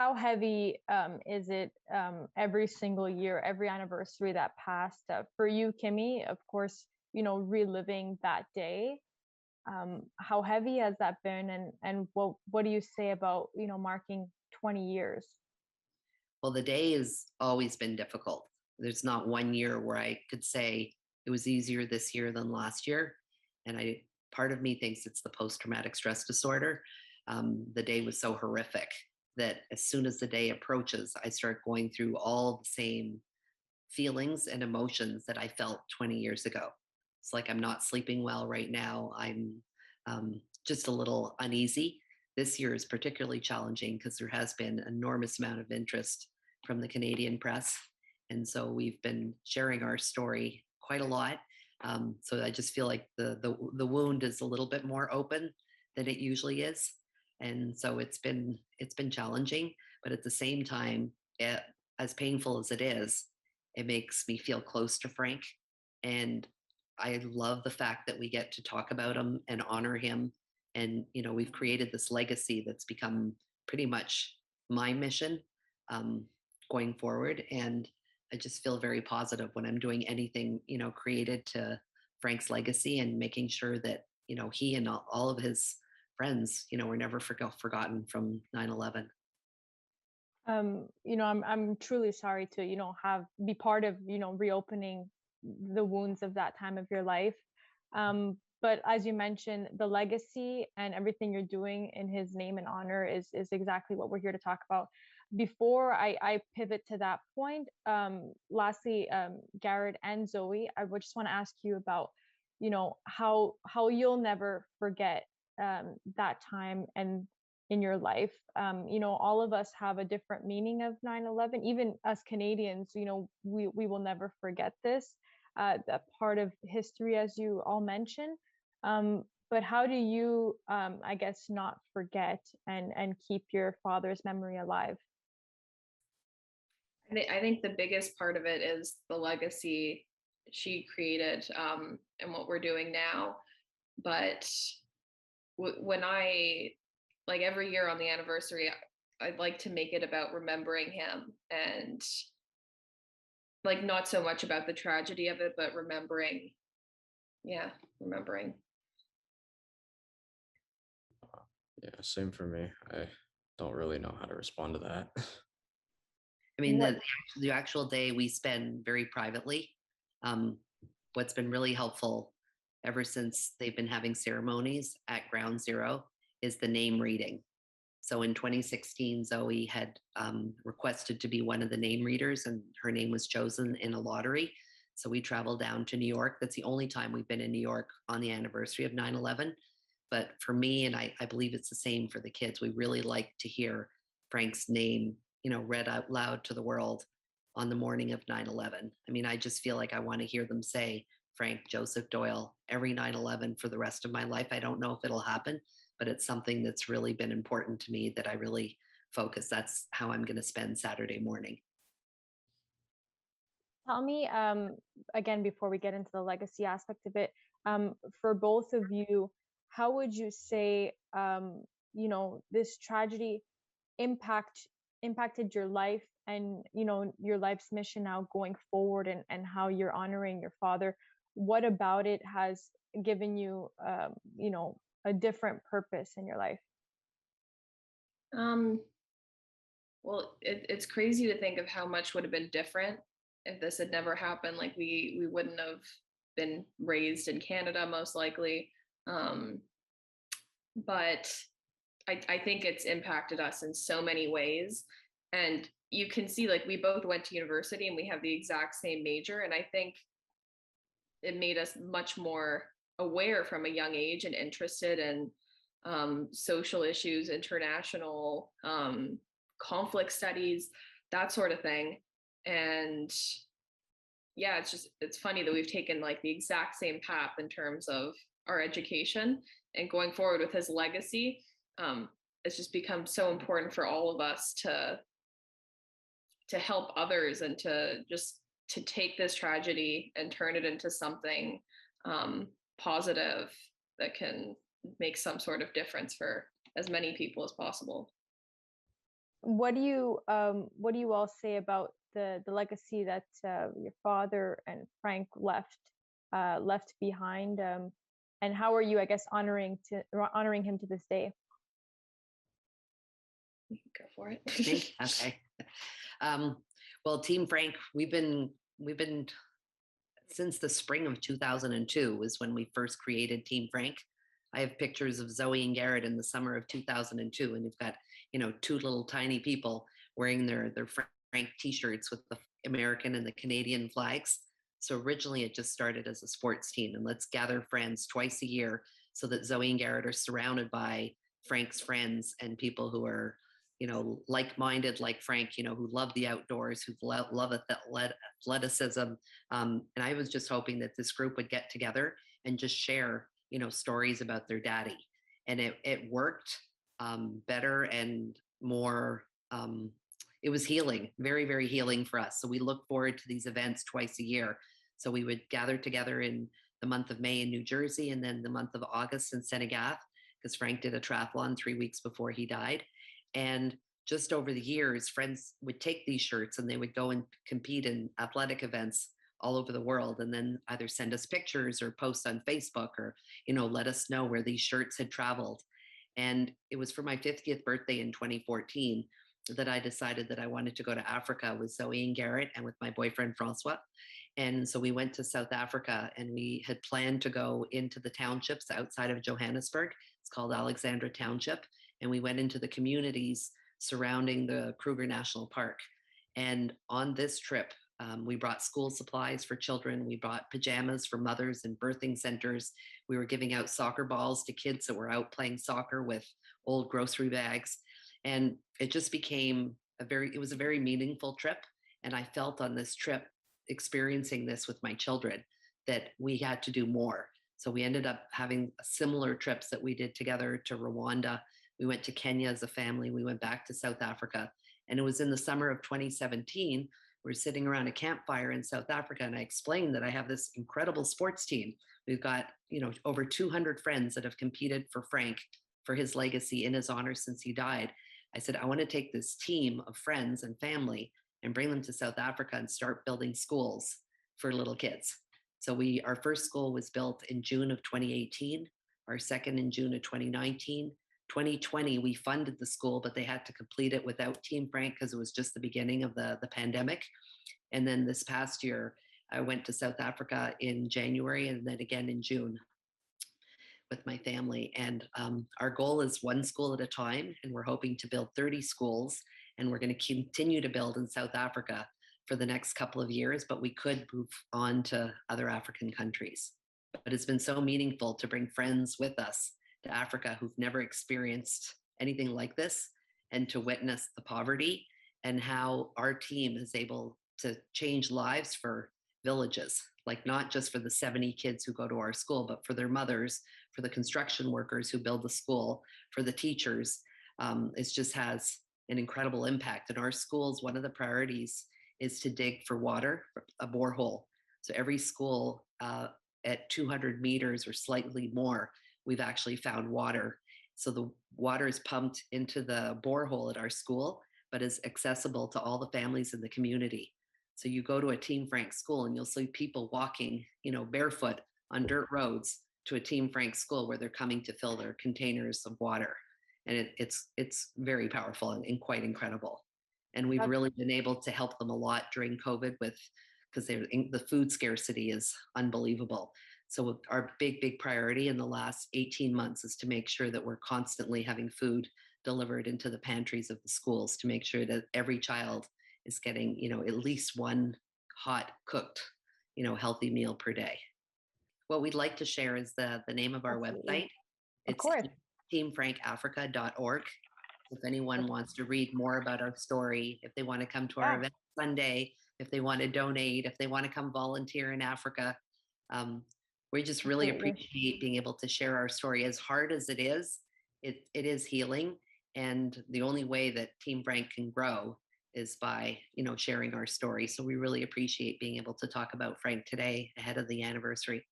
How heavy is it every single year, every anniversary that passed for you, Kimmy? Of course, reliving that day. How heavy has that been, and what do you say about marking 20 years? Well, the day has always been difficult. There's not one year where I could say it was easier this year than last year. And part of me thinks it's the post-traumatic stress disorder. The day was so horrific that as soon as the day approaches, I start going through all the same feelings and emotions that I felt 20 years ago. It's like I'm not sleeping well right now. I'm just a little uneasy. This year is particularly challenging because there has been an enormous amount of interest from the Canadian press. And so we've been sharing our story quite a lot. So I just feel like the wound is a little bit more open than it usually is. And so it's been challenging, but at the same time, as painful as it is, it makes me feel close to Frank. And I love the fact that we get to talk about him and honor him. And, we've created this legacy that's become pretty much my mission um, going forward. And I just feel very positive when I'm doing anything, created to Frank's legacy and making sure that, he and all of his friends, were never forgotten from 9/11. I'm truly sorry to have be part of reopening the wounds of that time of your life. But as you mentioned, the legacy and everything you're doing in his name and honor is exactly what we're here to talk about. Before I pivot to that point, lastly, Garrett and Zoe, I would just want to ask you about how you'll never forget that time and in your life. All of us have a different meaning of 9/11. Even us Canadians, we will never forget this, that part of history, as you all mentioned. But how do you, I guess, not forget and keep your father's memory alive? I think the biggest part of it is the legacy she created, and what we're doing now. But when I, like, every year on the anniversary, I'd like to make it about remembering him, and like not so much about the tragedy of it, but remembering. Yeah, remembering. Yeah, same for me. I don't really know how to respond to that. I mean, What the actual day we spend very privately. Um, what's been really helpful ever since they've been having ceremonies at Ground Zero is the name reading. So in 2016, Zoe had requested to be one of the name readers, and her name was chosen in a lottery. So we traveled down to New York. That's the only time we've been in New York on the anniversary of 9/11. But for me, and I believe it's the same for the kids, we really like to hear Frank's name, read out loud to the world on the morning of 9/11. I mean, I just feel like I want to hear them say Frank Joseph Doyle every 9/11 for the rest of my life. I don't know if it'll happen, but it's something that's really been important to me that I really focus. That's how I'm going to spend Saturday morning. Tell me, again, before we get into the legacy aspect of it, for both of you, how would you say, this tragedy impact impacted your life and your life's mission now going forward, and how you're honoring your father? What about it has given you, a different purpose in your life? Um, well, it's crazy to think of how much would have been different if this had never happened. Like we wouldn't have been raised in Canada, most likely. Um, but I think it's impacted us in so many ways. And you can see, like, we both went to university and we have the exact same major. And I think it made us much more aware from a young age and interested in social issues, international conflict studies, that sort of thing. And yeah, it's funny that we've taken like the exact same path in terms of our education, and going forward with his legacy. It's just become so important for all of us to help others, and to take this tragedy and turn it into something positive that can make some sort of difference for as many people as possible. what do you all say about the legacy that your father and Frank left behind, and how are you, I guess, honoring him to this day? Go for it. Me? Okay. Well, Team Frank, we've been since the spring of 2002 was when we first created Team Frank. I have pictures of Zoe and Garrett in the summer of 2002, and you've got, two little tiny people wearing their Frank t-shirts with the American and the Canadian flags. So originally it just started as a sports team, and let's gather friends twice a year so that Zoe and Garrett are surrounded by Frank's friends and people who are, like-minded like Frank, who love the outdoors, who love athleticism. And I was just hoping that this group would get together and just share, stories about their daddy. And it worked better and more. It was healing, very, very healing for us. So we look forward to these events twice a year. So we would gather together in the month of May in New Jersey, and then the month of August in Senegal, because Frank did a triathlon 3 weeks before he died. And just over the years, friends would take these shirts and they would go and compete in athletic events all over the world, and then either send us pictures or post on Facebook, or, let us know where these shirts had traveled. And it was for my 50th birthday in 2014 that I decided that I wanted to go to Africa with Zoe and Garrett and with my boyfriend, Francois. And so we went to South Africa, and we had planned to go into the townships outside of Johannesburg. It's called Alexandra Township. And we went into the communities surrounding the Kruger National Park. And on this trip, we brought school supplies for children. We brought pajamas for mothers and birthing centers. We were giving out soccer balls to kids that were out playing soccer with old grocery bags. And it just became it was a very meaningful trip. And I felt on this trip, experiencing this with my children, that we had to do more. So we ended up having similar trips that we did together to Rwanda. We went to Kenya as a family. We went back to South Africa. And it was in the summer of 2017. We're sitting around a campfire in South Africa, and I explained that I have this incredible sports team. We've got, over 200 friends that have competed for Frank, for his legacy in his honor since he died. I said, I want to take this team of friends and family and bring them to South Africa and start building schools for little kids. So our first school was built in June of 2018, our second in June of 2019. 2020, we funded the school, but they had to complete it without Team Frank because it was just the beginning of the pandemic. And then this past year, I went to South Africa in January and then again in June with my family. And our goal is one school at a time, and we're hoping to build 30 schools. And we're going to continue to build in South Africa for the next couple of years, but we could move on to other African countries. But it's been so meaningful to bring friends with us to Africa who've never experienced anything like this, and to witness the poverty and how our team is able to change lives for villages, like not just for the 70 kids who go to our school, but for their mothers, for the construction workers who build the school, for the teachers. It just has an incredible impact. In our schools, one of the priorities is to dig for water, a borehole. So every school at 200 meters or slightly more, we've actually found water. So the water is pumped into the borehole at our school, but is accessible to all the families in the community. So you go to a Team Frank school and you'll see people walking, barefoot on dirt roads to a Team Frank school where they're coming to fill their containers of water. And it's very powerful and quite incredible. And we've really been able to help them a lot during COVID because the food scarcity is unbelievable. So our big priority in the last 18 months is to make sure that we're constantly having food delivered into the pantries of the schools, to make sure that every child is getting, at least one hot cooked, healthy meal per day. What we'd like to share is the name of our website. It's teamfrankafrica.org. If anyone wants to read more about our story, if they want to come to our event Sunday, if they want to donate, if they want to come volunteer in Africa, we just really appreciate being able to share our story. As hard as it is healing. And the only way that Team Frank can grow is by, sharing our story. So we really appreciate being able to talk about Frank today ahead of the anniversary.